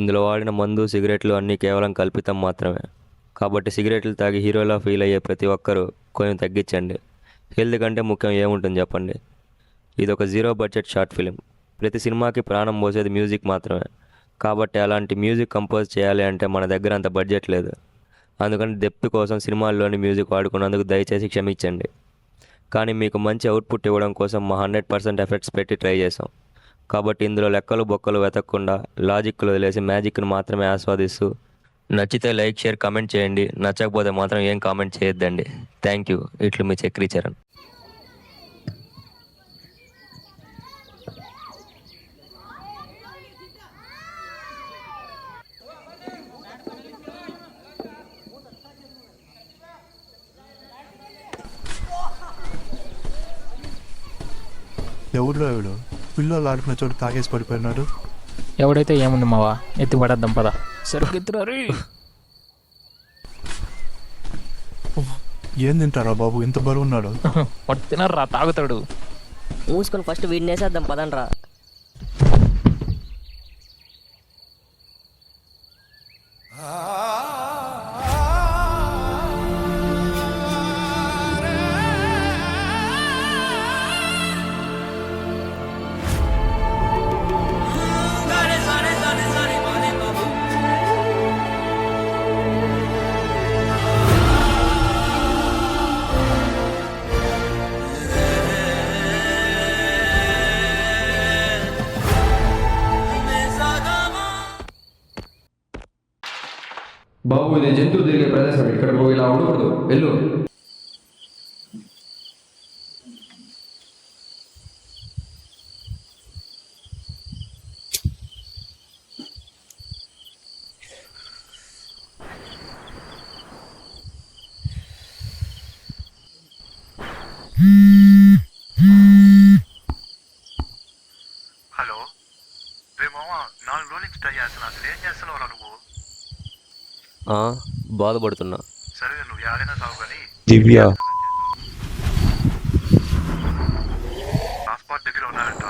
ఇందులో వాడిన మందు సిగరెట్లు అన్నీ కేవలం కల్పితం మాత్రమే. కాబట్టి సిగరెట్లు తాగి హీరోలా ఫీల్ అయ్యే ప్రతి ఒక్కరూ కొంచెం తగ్గించండి. హెల్త్ కంటే ముఖ్యం ఏముంటుంది చెప్పండి. ఇది ఒక జీరో బడ్జెట్ షార్ట్ ఫిలిం. ప్రతి సినిమాకి ప్రాణం పోసేది మ్యూజిక్ మాత్రమే. కాబట్టి అలాంటి మ్యూజిక్ కంపోజ్ చేయాలి అంటే మన దగ్గర అంత బడ్జెట్ లేదు. అందుకని డెప్త్ కోసం సినిమాల్లోని మ్యూజిక్ వాడుకున్నందుకు దయచేసి క్షమించండి. కానీ మీకు మంచి అవుట్పుట్ ఇవ్వడం కోసం మా 100% ఎఫర్ట్స్ పెట్టి ట్రై చేసాం. కాబట్టి ఇందులో లెక్కలు బొక్కలు వెతకకుండా లాజిక్లు వదిలేసి మ్యాజిక్ను మాత్రమే ఆస్వాదిస్తూ, నచ్చితే లైక్ షేర్ కామెంట్ చేయండి. నచ్చకపోతే మాత్రం ఏం కామెంట్ చేయొద్దండి. Thank you. ఇట్లు మీ చక్రీ చరణ్. ఎవడు రావుడు పిల్లలు ఆడుకున్న చోటు తాగేసి పడిపోయినాడు. ఎవడైతే ఏముంది మావా, ఎత్తి పడేద్దాం పద. సరిగ్గిద్దరు ఏం తింటారా బాబు, ఇంత బరువు ఉన్నాడు. వాడు తినర్రా, తాగుతాడు. మూసుకొని ఫస్ట్ వీడిని వేసేద్దాం పదండ్రా. బాబు, ఇది జంతువు తిరిగే ప్రదేశం. ఇక్కడ నువ్వు ఇలా ఉండకూడదు, వెళ్ళు. హలో రే మామ, 4 రోజుల నుంచి ట్రై చేస్తున్నా. అసలు ఏం చేస్తున్నావు నువ్వు? బాధపడుతున్నా. సరే నువ్వు యాదైనా సాగు కానీ దివ్య పాస్పోర్ట్ దగ్గర ఉన్నారంట.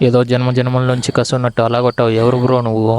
ఏదో జన్మ జన్మల నుంచి కసున్నట్టు అలా కొట్టావు. ఎవరు బ్రో నువ్వు?